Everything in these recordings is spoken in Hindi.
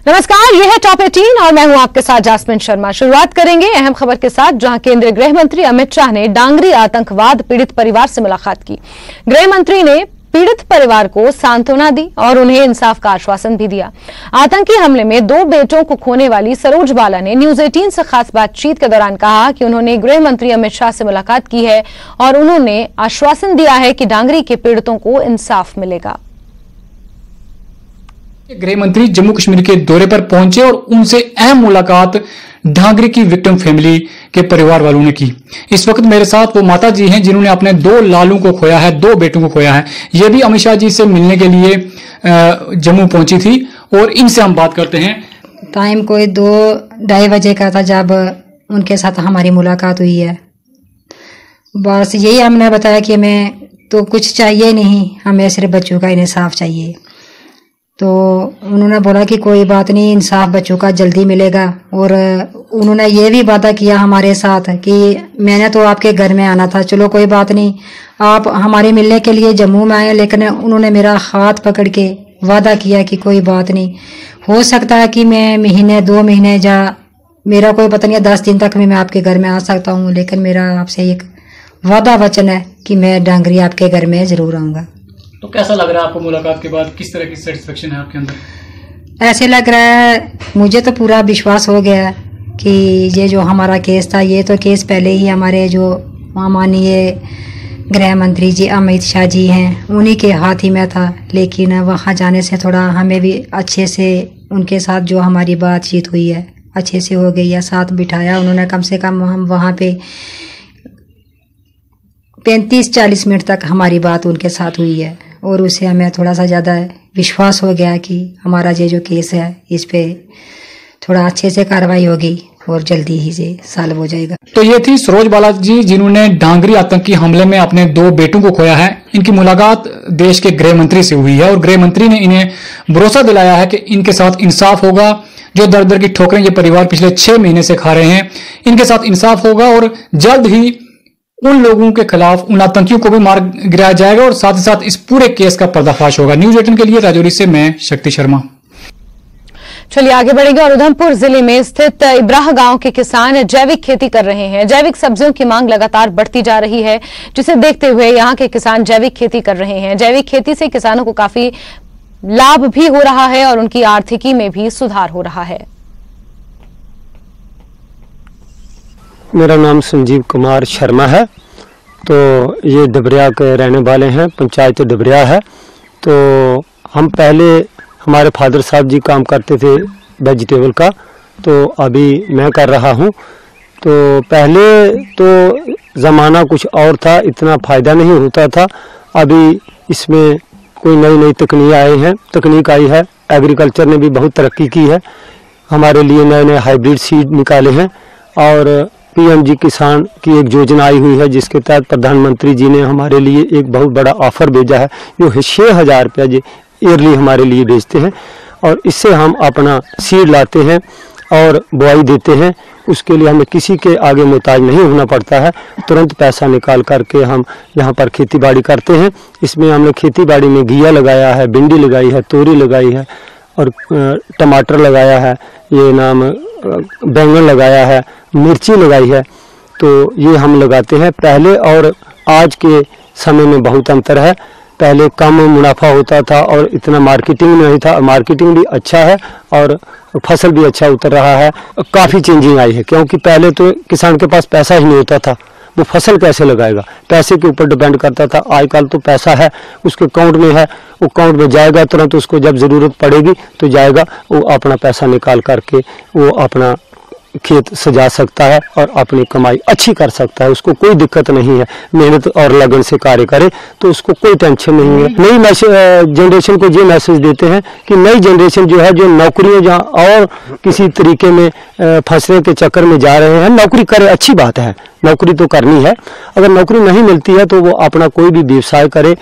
नमस्कार, यह है टॉप 18 और मैं हूं आपके साथ जास्मिन शर्मा। शुरुआत करेंगे अहम खबर के साथ, जहां केंद्रीय गृह मंत्री अमित शाह ने डांगरी आतंकवाद पीड़ित परिवार से मुलाकात की। गृह मंत्री ने पीड़ित परिवार को सांत्वना दी और उन्हें इंसाफ का आश्वासन भी दिया। आतंकी हमले में 2 बेटों को खोने वाली सरोज बाला ने न्यूज 18 से खास बातचीत के दौरान कहा कि उन्होंने गृह मंत्री अमित शाह से मुलाकात की है और उन्होंने आश्वासन दिया है कि डांगरी के पीड़ितों को इंसाफ मिलेगा। गृह मंत्री जम्मू कश्मीर के दौरे पर पहुंचे और उनसे अहम मुलाकात डांगरी की विक्टिम फैमिली के परिवार वालों ने की। इस वक्त मेरे साथ वो माता जी हैं जिन्होंने अपने 2 लालों को खोया है, 2 बेटों को खोया है। ये भी अमित शाह जी से मिलने के लिए जम्मू पहुंची थी और इनसे हम बात करते हैं। टाइम कोई 2-2:30 बजे का था जब उनके साथ हमारी मुलाकात हुई है। बस यही हमने बताया कि हमें तो कुछ चाहिए नहीं, हमें सिर्फ बच्चों का इंसाफ चाहिए। तो उन्होंने बोला कि कोई बात नहीं, इंसाफ बच्चों का जल्दी मिलेगा। और उन्होंने ये भी वादा किया हमारे साथ कि मैंने तो आपके घर में आना था, चलो कोई बात नहीं, आप हमारे मिलने के लिए जम्मू में आए। लेकिन उन्होंने मेरा हाथ पकड़ के वादा किया कि कोई बात नहीं, हो सकता है कि मैं महीने 2 महीने या मेरा कोई पता नहीं 10 दिन तक मैं आपके घर में आ सकता हूँ, लेकिन मेरा आपसे एक वादा वचन है कि मैं डांगरी आपके घर में जरूर आऊँगा। तो कैसा लग रहा है आपको मुलाकात के बाद? किस तरह की सेटिस्फेक्शन है आपके अंदर? ऐसे लग रहा है, मुझे तो पूरा विश्वास हो गया कि ये जो हमारा केस था, ये तो केस पहले ही हमारे जो माननीय गृह मंत्री जी अमित शाह जी हैं उन्हीं के हाथ ही में था। लेकिन वहाँ जाने से थोड़ा हमें भी अच्छे से उनके साथ जो हमारी बातचीत हुई है अच्छे से हो गई है। साथ बिठाया उन्होंने, कम से कम हम वहाँ पे 35-40 मिनट तक हमारी बात उनके साथ हुई है और उससे हमें थोड़ा सा ज़्यादा विश्वास हो गया कि हमारा ये जो केस है इस पे थोड़ा अच्छे से कार्रवाई होगी और जल्दी ही ये सॉल्व हो जाएगा। तो ये थी सरोज बाला जी जिन्होंने डांगरी आतंकी हमले में अपने 2 बेटों को खोया है। इनकी मुलाकात देश के गृह मंत्री से हुई है और गृह मंत्री ने इन्हें भरोसा दिलाया है कि इनके साथ इंसाफ होगा। जो दर दर की ठोकरें ये परिवार पिछले 6 महीने से खा रहे हैं, इनके साथ इंसाफ होगा और जल्द ही उन लोगों के खिलाफ, उन आतंकियों को भी मार गिराया जाएगा और साथ ही साथ इस पूरे केस का पर्दाफाश होगा। न्यूज 18 के लिए राजौरी से मैं शक्ति शर्मा। चलिए आगे बढ़ेंगे और उधमपुर जिले में स्थित इब्राह गांव के किसान जैविक खेती कर रहे हैं। जैविक सब्जियों की मांग लगातार बढ़ती जा रही है, जिसे देखते हुए यहां के किसान जैविक खेती कर रहे हैं। जैविक खेती से किसानों को काफी लाभ भी हो रहा है और उनकी आर्थिकी में भी सुधार हो रहा है। मेरा नाम संजीव कुमार शर्मा है। तो ये डबरिया के रहने वाले हैं, पंचायत डबरिया है। तो हम पहले हमारे फादर साहब जी काम करते थे वेजिटेबल का, तो अभी मैं कर रहा हूँ। तो पहले तो ज़माना कुछ और था, इतना फ़ायदा नहीं होता था। अभी इसमें कोई नई तकनीक आई है। एग्रीकल्चर ने भी बहुत तरक्की की है, हमारे लिए नए हाइब्रिड सीड निकाले हैं और पीएमजी किसान की एक योजना आई हुई है जिसके तहत प्रधानमंत्री जी ने हमारे लिए एक बहुत बड़ा ऑफर भेजा है। जो 6,000 रुपया जी ईयरली हमारे लिए भेजते हैं और इससे हम अपना सीड लाते हैं और बुआई देते हैं। उसके लिए हमें किसी के आगे मुहताज नहीं होना पड़ता है, तुरंत पैसा निकाल करके हम यहाँ पर खेती बाड़ी करते हैं। इसमें हमने खेती बाड़ी में घिया लगाया है, भिंडी लगाई है, तोरी लगाई है और टमाटर लगाया है, ये नाम बैंगन लगाया है, मिर्ची लगाई है। तो ये हम लगाते हैं। पहले और आज के समय में बहुत अंतर है। पहले कम मुनाफा होता था और इतना मार्केटिंग नहीं था। मार्केटिंग भी अच्छा है और फसल भी अच्छा उतर रहा है। काफ़ी चेंजिंग आई है, क्योंकि पहले तो किसान के पास पैसा ही नहीं होता था, वो फसल कैसे लगाएगा, पैसे के ऊपर डिपेंड करता था। आजकल तो पैसा है, उसके अकाउंट में है, वो अकाउंट में जाएगा तुरंत, उसको जब ज़रूरत पड़ेगी तो जाएगा, वो अपना पैसा निकाल करके वो अपना खेत सजा सकता है और अपनी कमाई अच्छी कर सकता है। उसको कोई दिक्कत नहीं है, मेहनत और लगन से कार्य करे तो उसको कोई टेंशन नहीं है। नई जनरेशन को ये मैसेज देते हैं कि नई जनरेशन जो है, जो नौकरियों जहाँ और किसी तरीके में फंसने के चक्कर में जा रहे हैं, नौकरी करे, अच्छी बात है, नौकरी तो करनी है। अगर नौकरी नहीं मिलती है तो वो अपना कोई भी व्यवसाय करे,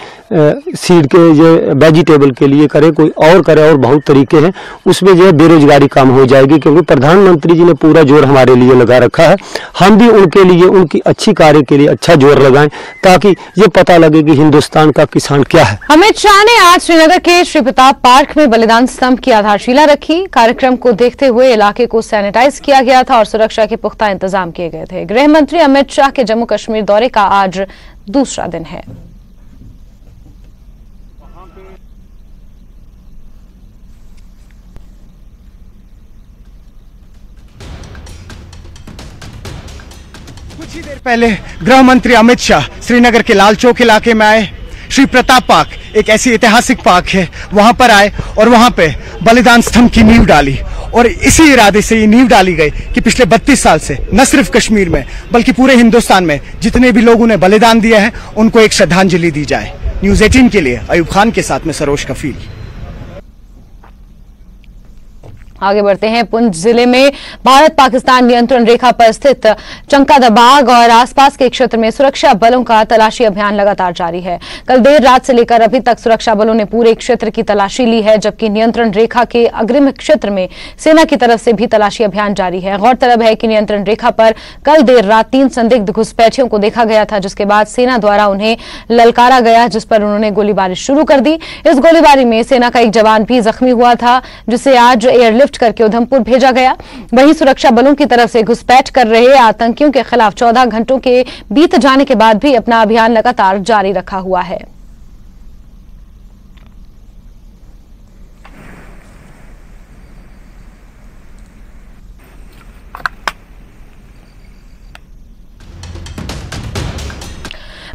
सीड के ये वेजिटेबल के लिए करे, कोई और करे, और बहुत तरीके हैं, उसमें जो है बेरोजगारी कम हो जाएगी। क्योंकि प्रधानमंत्री जी ने पूरा जोर हमारे लिए लगा रखा है, हम भी उनके लिए, उनकी अच्छी कार्य के लिए अच्छा जोर लगाएं, ताकि ये पता लगे कि हिंदुस्तान का किसान क्या है। अमित शाह ने आज श्रीनगर के श्री प्रताप पार्क में बलिदान स्तंभ की आधारशिला रखी। कार्यक्रम को देखते हुए इलाके को सैनिटाइज किया गया था और सुरक्षा के पुख्ता इंतजाम किए गए थे। गृह मंत्री अमित शाह के जम्मू कश्मीर दौरे का आज दूसरा दिन है। कुछ ही देर पहले गृह मंत्री अमित शाह श्रीनगर के लाल चौक इलाके में आए। श्री प्रताप पार्क एक ऐसी ऐतिहासिक पार्क है, वहां पर आए और वहां पे बलिदान स्तंभ की नींव डाली। और इसी इरादे से ये नींव डाली गई कि पिछले 32 साल से न सिर्फ कश्मीर में बल्कि पूरे हिंदुस्तान में जितने भी लोगों ने बलिदान दिया है उनको एक श्रद्धांजलि दी जाए। न्यूज़ 18 के लिए अयूब खान के साथ में सरोज कफील। आगे बढ़ते हैं। पुंछ जिले में भारत पाकिस्तान नियंत्रण रेखा पर स्थित चंकादबाग और आसपास के क्षेत्र में सुरक्षा बलों का तलाशी अभियान लगातार जारी है। कल देर रात से लेकर अभी तक सुरक्षा बलों ने पूरे क्षेत्र की तलाशी ली है, जबकि नियंत्रण रेखा के अग्रिम क्षेत्र में सेना की तरफ से भी तलाशी अभियान जारी है। गौरतलब है कि नियंत्रण रेखा पर कल देर रात 3 संदिग्ध घुसपैठियों को देखा गया था, जिसके बाद सेना द्वारा उन्हें ललकारा गया, जिस पर उन्होंने गोलीबारी शुरू कर दी। इस गोलीबारी में सेना का एक जवान भी जख्मी हुआ था, जिसे आज एयरलिफ्ट करके उधमपुर भेजा गया। वहीं सुरक्षा बलों की तरफ से घुसपैठ कर रहे आतंकियों के खिलाफ 14 घंटों के बीत जाने के बाद भी अपना अभियान लगातार जारी रखा हुआ है।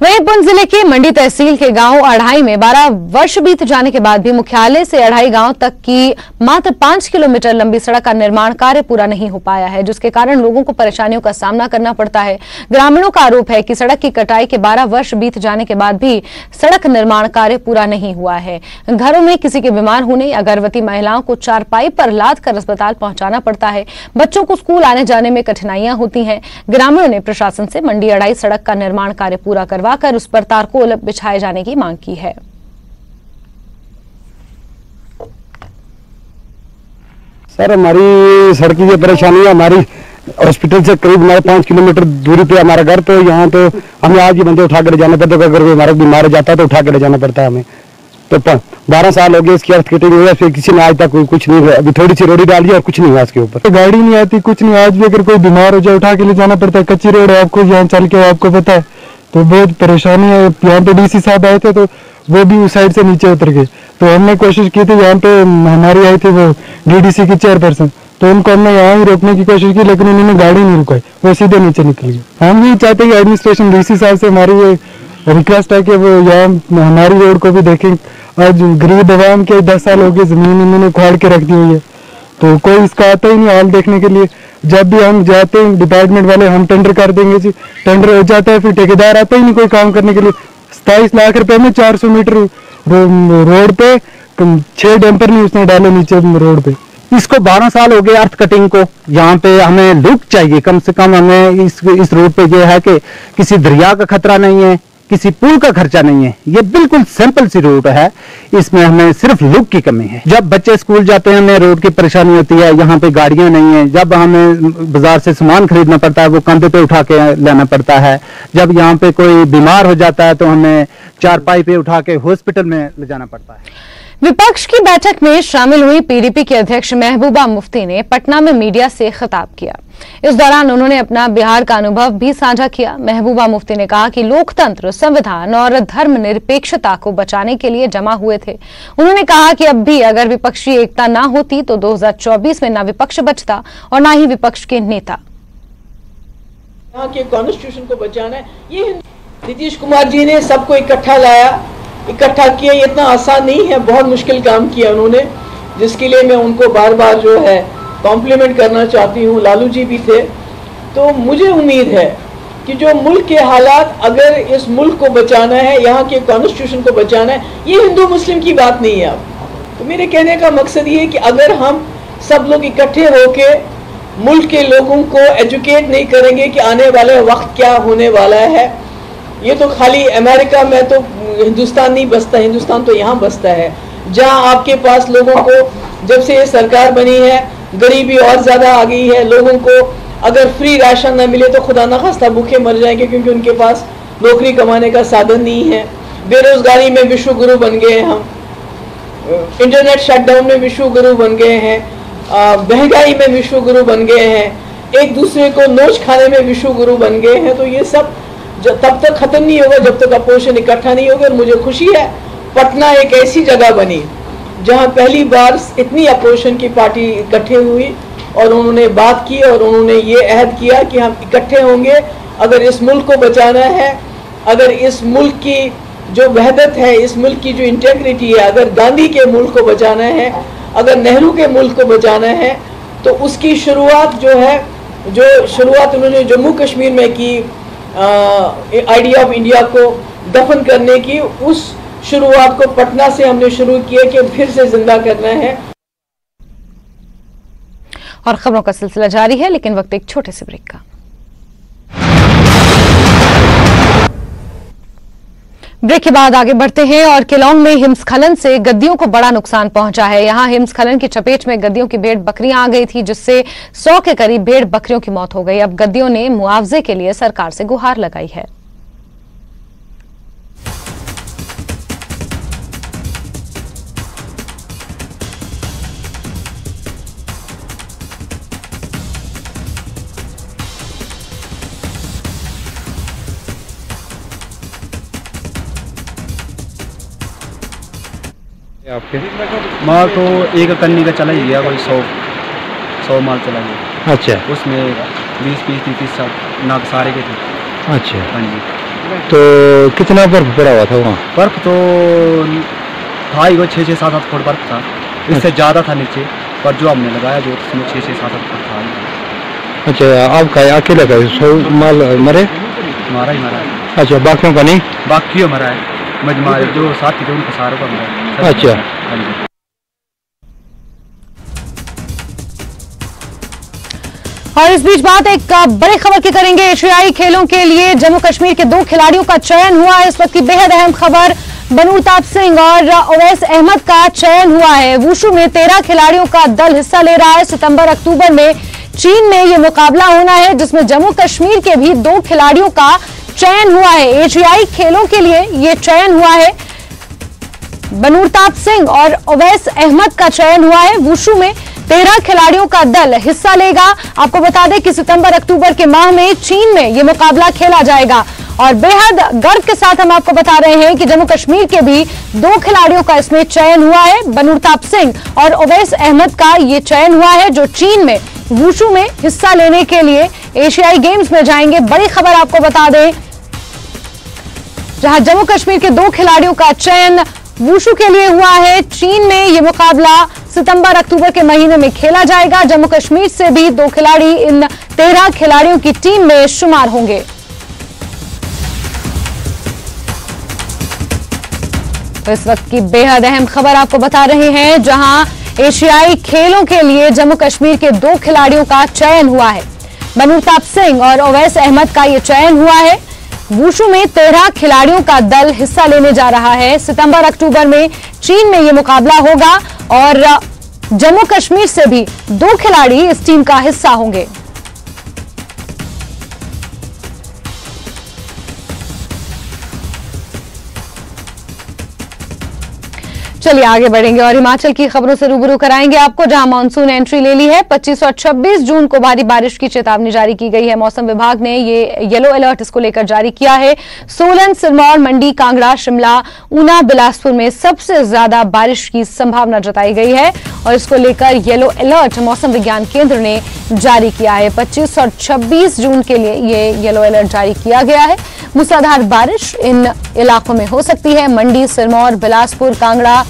वहीं पुंछ जिले के मंडी तहसील के गांव अढ़ाई में 12 वर्ष बीत जाने के बाद भी मुख्यालय से अढ़ाई गांव तक की मात्र 5 किलोमीटर लंबी सड़क का निर्माण कार्य पूरा नहीं हो पाया है, जिसके कारण लोगों को परेशानियों का सामना करना पड़ता है। ग्रामीणों का आरोप है कि सड़क की कटाई के 12 वर्ष बीत जाने के बाद भी सड़क निर्माण कार्य पूरा नहीं हुआ है। घरों में किसी के बीमार होने या गर्भवती महिलाओं को चारपाई पर लाद कर अस्पताल पहुंचाना पड़ता है। बच्चों को स्कूल आने जाने में कठिनाइयां होती हैं। ग्रामीणों ने प्रशासन से मंडी अढ़ाई सड़क का निर्माण कार्य पूरा करवा कर उस पर तारकोल बिछाए जाने की मांग की है। सर, हमारी सड़क की परेशानी है। हमारी हॉस्पिटल से करीब हमारे 5 किलोमीटर दूरी पे हमारा घर, तो यहाँ तो हमें आज ही बंदे उठा कर जाना पड़ता है। अगर कोई हमारा बीमार हो जाता है तो उठा कर जाना पड़ता है हमें। तो 12 साल हो गए इसकी अर्थ कटिंग हुई है, फिर किसी ने आज तक कुछ नहीं हुआ। अभी थोड़ी सी रोडी डाली और कुछ नहीं हुआ इसके ऊपर। तो गाड़ी नहीं आती, कुछ नहीं। आज भी अगर कोई बीमार हो जाए उठा के ले जाना पड़ता है। कच्ची रोड है, आपको यहाँ चल के आपको पता है, तो बहुत परेशानी है। यहाँ पे डीसी साहब आए थे तो वो भी उस साइड से नीचे उतर गए। तो हमने कोशिश की थी, यहाँ पे हमारी आई थी वो डीडीसी की चेयरपर्सन, तो उनको हमने यहाँ ही रोकने की कोशिश की, लेकिन उन्होंने गाड़ी नहीं रुकाई, वो सीधे नीचे निकल गए। हम भी चाहते हैं कि एडमिनिस्ट्रेशन डीसी साहब से हमारी ये रिक्वेस्ट है कि वो यहाँ हमारी रोड को भी देखें। आज गरीब आवाम के 10 साल हो गए, जमीन इन्होंने उखाड़ के रख दी हुई है, तो कोई इसका आता ही नहीं हाल देखने के लिए। जब भी हम जाते हैं डिपार्टमेंट वाले, हम टेंडर कर देंगे जी, टेंडर हो जाता है, फिर ठेकेदार आता ही नहीं कोई काम करने के लिए। 27 लाख रुपए में 400 मीटर रोड पे 6 डंपर नहीं उसने डाले नीचे रोड पे। इसको 12 साल हो गए अर्थ कटिंग को। यहाँ पे हमें लुक चाहिए कम से कम। हमें इस रोड पे ये है कि किसी दरिया का खतरा नहीं है, किसी पुल का खर्चा नहीं है। ये बिल्कुल सिंपल सी रोड है, इसमें हमें सिर्फ लुक की कमी है। जब बच्चे स्कूल जाते हैं हमें रोड की परेशानी होती है, यहाँ पे गाड़ियां नहीं है। जब हमें बाजार से सामान खरीदना पड़ता है वो कंधे पे उठा के लेना पड़ता है। जब यहाँ पे कोई बीमार हो जाता है तो हमें चारपाई पे उठा के हॉस्पिटल में ले जाना पड़ता है। विपक्ष की बैठक में शामिल हुई पीडीपी के अध्यक्ष महबूबा मुफ्ती ने पटना में मीडिया से खिताब किया। इस दौरान उन्होंने अपना बिहार का अनुभव भी साझा किया। महबूबा मुफ्ती ने कहा कि लोकतंत्र, संविधान और धर्मनिरपेक्षता को बचाने के लिए जमा हुए थे। उन्होंने कहा कि अब भी अगर विपक्षी एकता न होती तो 2024 में न विपक्ष बचता और न ही विपक्ष के नेता। यहाँ के कॉन्स्टिट्यूशन को बचाना है, ये नीतीश कुमार जी ने सबको इकट्ठा लाया, इकट्ठा किया। ये इतना आसान नहीं है, बहुत मुश्किल काम किया उन्होंने, जिसके लिए मैं उनको बार बार जो है कॉम्प्लीमेंट करना चाहती हूँ। लालू जी भी थे। तो मुझे उम्मीद है कि जो मुल्क के हालात, अगर इस मुल्क को बचाना है, यहाँ के कॉन्स्टिट्यूशन को बचाना है, ये हिंदू मुस्लिम की बात नहीं है। अब तो मेरे कहने का मकसद ये है कि अगर हम सब लोग इकट्ठे होके मुल्क के लोगों को एजुकेट नहीं करेंगे कि आने वाले वक्त क्या होने वाला है। ये तो खाली अमेरिका में तो हिंदुस्तान नहीं बसता, हिंदुस्तान तो यहाँ बसता है, जहाँ आपके पास लोगों को जब से ये सरकार बनी है गरीबी और ज़्यादा आ गई है। लोगों को अगर फ्री राशन न मिले तो खुदा न खास्ता भूखे मर जाएंगे, क्योंकि उनके पास नौकरी कमाने का साधन नहीं है। बेरोजगारी में विश्व गुरु बन गए हम, इंटरनेट शटडाउन में विश्व गुरु बन गए हैं, महंगाई में विश्व गुरु बन गए हैं, एक दूसरे को नोच खाने में विश्व गुरु बन गए हैं। तो ये सब तब तक खत्म नहीं होगा जब तक अपोजिशन इकट्ठा नहीं होगा। और मुझे खुशी है पटना एक ऐसी जगह बनी जहां पहली बार इतनी अपोजिशन की पार्टी इकट्ठे हुई और उन्होंने बात की और उन्होंने ये अहद किया कि हम इकट्ठे होंगे। अगर इस मुल्क को बचाना है, अगर इस मुल्क की जो वहदत है, इस मुल्क की जो इंटेग्रिटी है, अगर गांधी के मुल्क को बचाना है, अगर नेहरू के मुल्क को बचाना है, तो उसकी शुरुआत जो है, जो शुरुआत उन्होंने जम्मू कश्मीर में की आइडिया ऑफ इंडिया को दफन करने की, उस शुरुआत को पटना से हमने शुरू किया कि फिर से जिंदा करना है। और खबरों का सिलसिला जारी है, लेकिन वक्त एक छोटे से ब्रेक का। ब्रेक के बाद आगे बढ़ते हैं और केलोंग में हिमस्खलन से गद्दियों को बड़ा नुकसान पहुंचा है। यहां हिमस्खलन की चपेट में गद्दियों की भेड़ बकरियां आ गई थी, जिससे 100 के करीब भेड़ बकरियों की मौत हो गई। अब गद्दियों ने मुआवजे के लिए सरकार से गुहार लगाई है। आपके माल तो एक कन्नी का चला ही गया, कोई 100 माल चला गया। अच्छा, उसमें 20-30 नाग सारे के थे। अच्छा, हाँ जी। तो कितना बर्फ पड़ा हुआ था वहाँ? बर्फ तो था ही, 6-7 फुट बर्फ था, इससे ज़्यादा था नीचे, पर जो हमने लगाया जो उसमें 6-7 फुट था। अच्छा, आपका अकेले का 100 माल मरे? हमारा ही मरा है। अच्छा, बाकियों का नहीं? बाकियों मरा है, मजमारे जो साथी थे उनके सारों का मरा है। अच्छा, और इस बीच बात एक बड़ी खबर की करेंगे। एशियाई खेलों के लिए जम्मू कश्मीर के 2 खिलाड़ियों का चयन हुआ है। इस वक्त की बेहद अहम खबर, बनूरताब सिंह और ओवैस अहमद का चयन हुआ है। वुशु में 13 खिलाड़ियों का दल हिस्सा ले रहा है। सितंबर-अक्टूबर में चीन में ये मुकाबला होना है, जिसमें जम्मू कश्मीर के भी 2 खिलाड़ियों का चयन हुआ है। एशियाई खेलों के लिए ये चयन हुआ है। बनूरताब सिंह और ओवैस अहमद का चयन हुआ है। वुशु में 13 खिलाड़ियों का दल हिस्सा लेगा। आपको बता दें कि सितंबर-अक्टूबर के माह में चीन में यह मुकाबला खेला जाएगा। और बेहद गर्व के साथ हम आपको बता रहे हैं कि जम्मू कश्मीर के भी 2 खिलाड़ियों का इसमें चयन हुआ है। बनूरताब सिंह और ओवैस अहमद का ये चयन हुआ है, जो चीन में वुशु में हिस्सा लेने के लिए एशियाई गेम्स में जाएंगे। बड़ी खबर आपको बता दें, जहां जम्मू कश्मीर के 2 खिलाड़ियों का चयन वुशु के लिए हुआ है। चीन में यह मुकाबला सितंबर-अक्टूबर के महीने में खेला जाएगा। जम्मू कश्मीर से भी 2 खिलाड़ी इन 13 खिलाड़ियों की टीम में शुमार होंगे। तो इस वक्त की बेहद अहम खबर आपको बता रहे हैं, जहां एशियाई खेलों के लिए जम्मू कश्मीर के 2 खिलाड़ियों का चयन हुआ है। बनूरताब सिंह और ओवैस अहमद का यह चयन हुआ है। वुशु में 13 खिलाड़ियों का दल हिस्सा लेने जा रहा है। सितंबर-अक्टूबर में चीन में यह मुकाबला होगा और जम्मू कश्मीर से भी 2 खिलाड़ी इस टीम का हिस्सा होंगे। चलिए आगे बढ़ेंगे और हिमाचल की खबरों से रूबरू कराएंगे आपको, जहां मानसून एंट्री ले ली है। 25 और 26 जून को भारी बारिश की चेतावनी जारी की गई है। मौसम विभाग ने ये येलो अलर्ट इसको लेकर जारी किया है। सोलन, सिरमौर, मंडी, कांगड़ा, शिमला, ऊना, बिलासपुर में सबसे ज्यादा बारिश की संभावना जताई गई है और इसको लेकर येलो अलर्ट मौसम विज्ञान केंद्र ने जारी किया है। 25 और 26 जून के लिए ये येलो अलर्ट जारी किया गया है। मूसलाधार बारिश इन इलाकों में हो सकती है। मंडी, सिरमौर, बिलासपुर, कांगड़ा,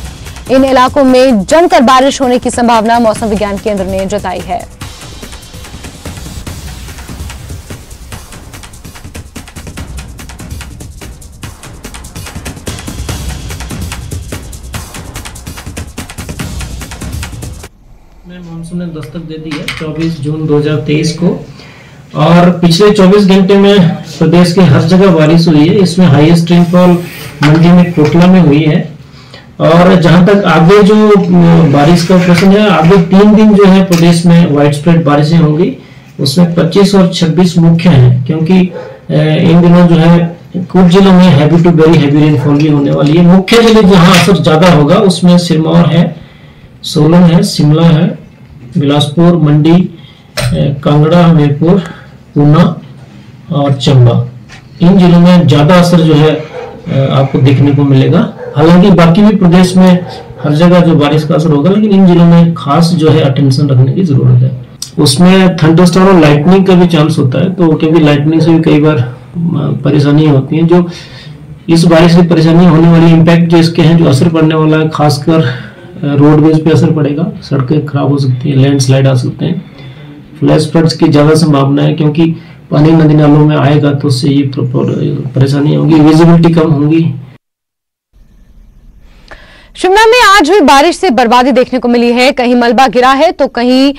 इन इलाकों में जमकर बारिश होने की संभावना मौसम विज्ञान केंद्र ने जताई है। मानसून ने दस्तक दे दी है 24 जून 2023 को, और पिछले 24 घंटे में प्रदेश के हर जगह बारिश हुई है। इसमें हाईएस्ट रेनफॉल मंडी में कोटला में हुई है। और जहां तक आगे जो बारिश का प्रश्न है, आगे 3 दिन जो है प्रदेश में वाइड स्प्रेड बारिशें होंगी। उसमें 25 और 26 मुख्य हैं, क्योंकि इन दिनों जो है कुछ जिलों में heavy to very heavy rainfall भी होने वाली है। मुख्य जिले जहां असर ज्यादा होगा उसमें सिरमौर है, सोलन है, शिमला है, बिलासपुर, मंडी, कांगड़ा, हमीरपुर, पूना और चंबा। इन जिलों में ज्यादा असर जो है आपको देखने को मिलेगा। हालांकि बाकी भी प्रदेश में हर जगह जो बारिश का असर होगा, लेकिन इन जिलों में खास जो है अटेंशन रखने की जरूरत है। उसमें थंडरस्टॉर्म और लाइटनिंग का भी चांस होता है, तो क्योंकि लाइटनिंग से भी कई बार परेशानी होती है। जो इस बारिश से परेशानी होने वाली इम्पैक्ट जो इसके हैं, जो असर पड़ने वाला है, खासकर रोडवेज पे असर पड़ेगा, सड़कें खराब हो सकती हैं, लैंडस्लाइड आ सकते हैं, फ्लैश फ्लड्स की ज्यादा संभावना है, क्योंकि पानी नदी नालों में आएगा तो उससे ये परेशानी होगी, विजिबिलिटी कम होगी। शिमला में आज भी बारिश से बर्बादी देखने को मिली है। कहीं मलबा गिरा है तो कहीं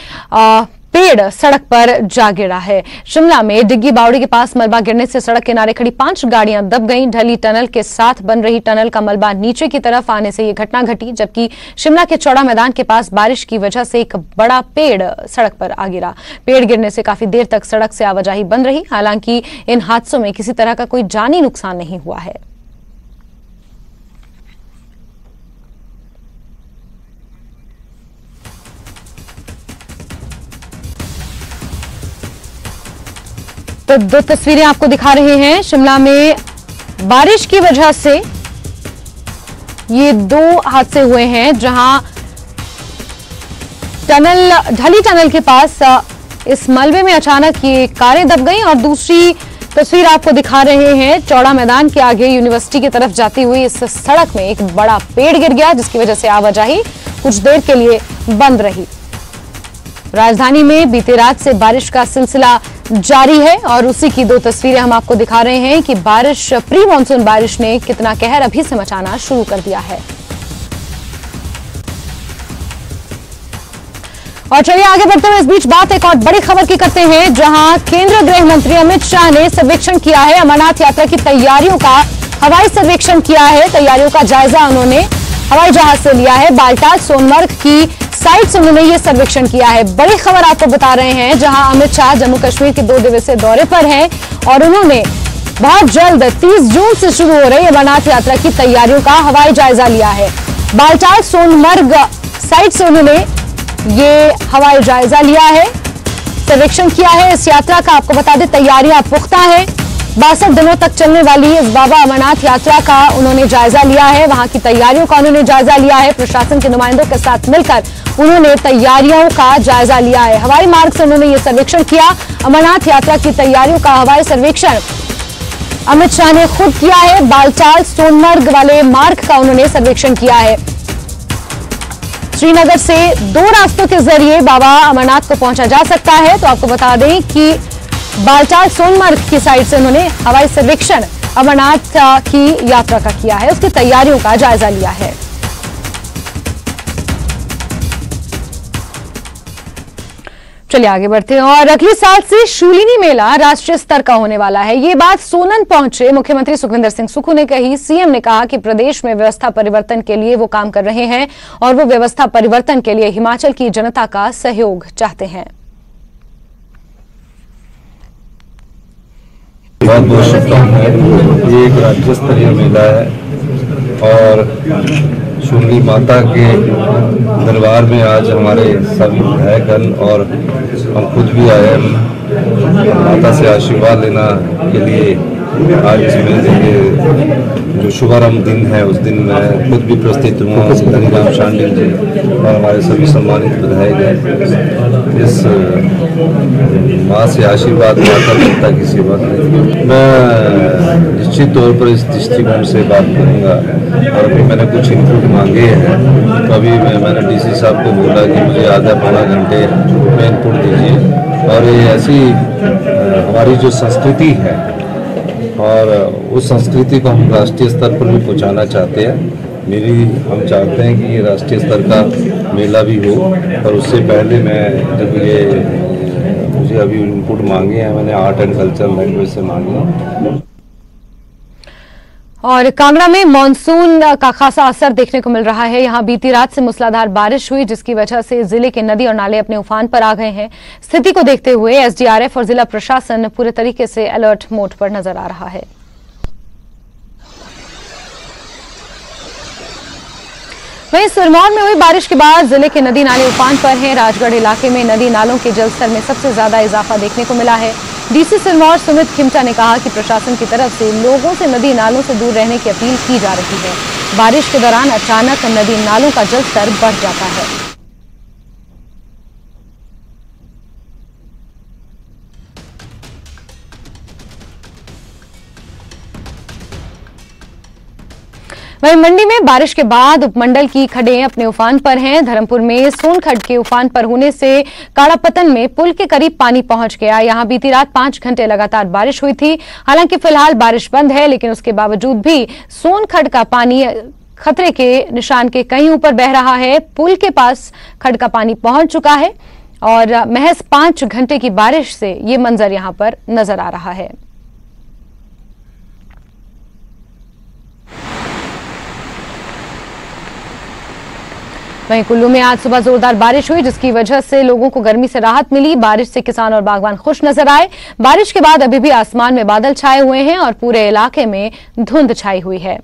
पेड़ सड़क पर जा गिरा है। शिमला में डिग्गी बावड़ी के पास मलबा गिरने से सड़क किनारे खड़ी 5 गाड़ियां दब गईं। ढली टनल के साथ बन रही टनल का मलबा नीचे की तरफ आने से यह घटना घटी, जबकि शिमला के चौड़ा मैदान के पास बारिश की वजह से एक बड़ा पेड़ सड़क पर आ गिरा। पेड़ गिरने से काफी देर तक सड़क से आवाजाही बंद रही। हालांकि इन हादसों में किसी तरह का कोई जानी नुकसान नहीं हुआ है। तो 2 तस्वीरें आपको दिखा रहे हैं। शिमला में बारिश की वजह से ये 2 हादसे हुए हैं, जहां ढली टनल के पास इस मलबे में अचानक ये कारें दब गईं, और दूसरी तस्वीर आपको दिखा रहे हैं चौड़ा मैदान के आगे यूनिवर्सिटी की तरफ जाती हुई इस सड़क में एक बड़ा पेड़ गिर गया, जिसकी वजह से आवाजाही कुछ देर के लिए बंद रही। राजधानी में बीती रात से बारिश का सिलसिला जारी है, और उसी की 2 तस्वीरें हम आपको दिखा रहे हैं कि बारिश, प्री मानसून बारिश ने कितना कहर अभी से मचाना शुरू कर दिया है। और चलिए आगे बढ़ते हुए इस बीच बात एक और बड़ी खबर की करते हैं, जहां केंद्रीय गृह मंत्री अमित शाह ने सर्वेक्षण किया है। अमरनाथ यात्रा की तैयारियों का हवाई सर्वेक्षण किया है। तैयारियों का जायजा उन्होंने हवाई जहाज से लिया है। बालटाल सोनमर्ग की साइट से उन्होंने ये सर्वेक्षण किया है। बड़ी खबर आपको बता रहे हैं, जहां अमित शाह जम्मू कश्मीर के 2 दिवसीय दौरे पर हैं, और उन्होंने बहुत जल्द 30 जून से शुरू हो रही अमरनाथ यात्रा की तैयारियों का हवाई जायजा लिया है। बालटाल सोनमर्ग साइट से उन्होंने ये हवाई जायजा लिया है, सर्वेक्षण किया है। इस यात्रा का आपको बता दें तैयारियां पुख्ता है। 62 दिनों तक चलने वाली इस बाबा अमरनाथ यात्रा का उन्होंने जायजा लिया है, वहां की तैयारियों का उन्होंने जायजा लिया है। प्रशासन के नुमाइंदों के साथ मिलकर उन्होंने तैयारियों का जायजा लिया है। हवाई मार्ग से उन्होंने ये सर्वेक्षण किया। अमरनाथ यात्रा की तैयारियों का हवाई सर्वेक्षण अमित शाह ने खुद किया है। बालटाल सोनमर्ग वाले मार्ग का उन्होंने सर्वेक्षण किया है। श्रीनगर से 2 रास्तों के जरिए बाबा अमरनाथ को पहुंचा जा सकता है। तो आपको बता दें कि बालटाल सोनमर्ग की साइड से उन्होंने हवाई सर्वेक्षण अमरनाथ की यात्रा का किया है, उसकी तैयारियों का जायजा लिया है। चलिए आगे बढ़ते हैं। और अगले साल से शूलिनी मेला राष्ट्रीय स्तर का होने वाला है। ये बात सोलन पहुंचे मुख्यमंत्री सुखविंदर सिंह सुक्खू ने कही। सीएम ने कहा कि प्रदेश में व्यवस्था परिवर्तन के लिए वो काम कर रहे हैं, और वो व्यवस्था परिवर्तन के लिए हिमाचल की जनता का सहयोग चाहते हैं। बहुत बहुत शुभकामनाएं। ये एक राज्य स्तरीय मेला है, और शूलिनी माता के दरबार में आज हमारे सभी विधायकगण और हम खुद भी आए हैं माता से आशीर्वाद लेना के लिए। आज इस मेले के जो शुभारंभ दिन है, उस दिन मैं खुद भी उपस्थित हुआ। धनीराम शांडिल जी और हमारे सभी सम्मानित विधायक हैं। इस माँ से आशीर्वाद माता पिता की सेवा करें। मैं निश्चित तौर पर इस दृष्टिकोण से बात करूँगा, और अभी मैंने कुछ इनपुट मांगे हैं, तो अभी मैंने डीसी साहब को बोला कि मुझे आधा पौना घंटे में इनपुट दीजिए। और ये ऐसी हमारी जो संस्कृति है, और उस संस्कृति को हम राष्ट्रीय स्तर पर भी पहुंचाना चाहते हैं। हम चाहते हैं कि ये राष्ट्रीय स्तर का मेला भी हो। पर उससे पहले मैं जब मुझे अभी इनपुट मांगे हैं, मैंने आर्ट एंड कल्चर लैंग्वेज से मांगे हैं। और कांगड़ा में मानसून का खासा असर देखने को मिल रहा है। यहां बीती रात से मूसलाधार बारिश हुई, जिसकी वजह से जिले के नदी और नाले अपने उफान पर आ गए हैं। स्थिति को देखते हुए एसडीआरएफ और जिला प्रशासन पूरे तरीके से अलर्ट मोड पर नजर आ रहा है। वहीं सिरमौर में हुई बारिश के बाद जिले के नदी नाले उफान पर हैं। राजगढ़ इलाके में नदी नालों के जलस्तर में सबसे ज्यादा इजाफा देखने को मिला है। डीसी सिरमौर सुमित खिमटा ने कहा कि प्रशासन की तरफ से लोगों से नदी नालों से दूर रहने की अपील की जा रही है। बारिश के दौरान अचानक नदी नालों का जलस्तर बढ़ जाता है। वहीं मंडी में बारिश के बाद उपमंडल की खडें अपने उफान पर हैं। धर्मपुर में सोनखड के उफान पर होने से काड़ापतन में पुल के करीब पानी पहुंच गया। यहां बीती रात 5 घंटे लगातार बारिश हुई थी। हालांकि फिलहाल बारिश बंद है, लेकिन उसके बावजूद भी सोनखड का पानी खतरे के निशान के कहीं ऊपर बह रहा है। पुल के पास खड का पानी पहुंच चुका है और महज 5 घंटे की बारिश से ये मंजर यहां पर नजर आ रहा है। वहीं कुल्लू में आज सुबह जोरदार बारिश हुई, जिसकी वजह से लोगों को गर्मी से राहत मिली। बारिश से किसान और बागवान खुश नजर आए। बारिश के बाद अभी भी आसमान में बादल छाए हुए हैं और पूरे इलाके में धुंध छाई हुई है।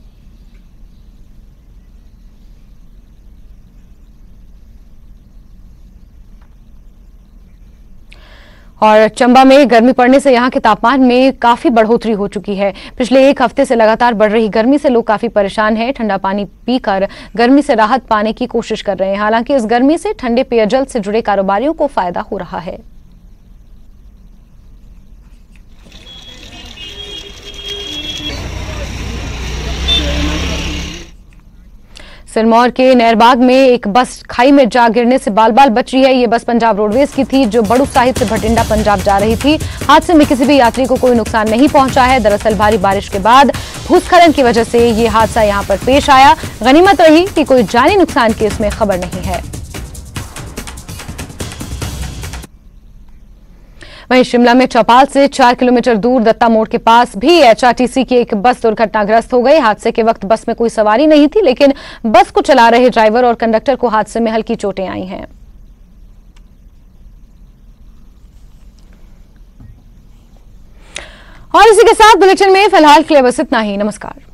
और चंबा में गर्मी पड़ने से यहां के तापमान में काफी बढ़ोतरी हो चुकी है। पिछले 1 हफ्ते से लगातार बढ़ रही गर्मी से लोग काफी परेशान हैं। ठंडा पानी पीकर गर्मी से राहत पाने की कोशिश कर रहे हैं। हालांकि इस गर्मी से ठंडे पेयजल से जुड़े कारोबारियों को फायदा हो रहा है। सिरमौर के नहरबाग में एक बस खाई में जा गिरने से बाल बाल बच रही है। ये बस पंजाब रोडवेज की थी, जो बड़ू साहिब से भटिंडा पंजाब जा रही थी। हादसे में किसी भी यात्री को कोई नुकसान नहीं पहुंचा है। दरअसल भारी बारिश के बाद भूस्खलन की वजह से ये हादसा यहां पर पेश आया। गनीमत रही कि कोई जानी नुकसान की इसमें खबर नहीं है। वहीं शिमला में चौपाल से 4 किलोमीटर दूर दत्ता मोड़ के पास भी एचआरटीसी की एक बस दुर्घटनाग्रस्त हो गई। हादसे के वक्त बस में कोई सवारी नहीं थी, लेकिन बस को चला रहे ड्राइवर और कंडक्टर को हादसे में हल्की चोटें आई हैं। और इसी के साथ बुलेटिन में फिलहाल के लिए बस इतना ही। नमस्कार।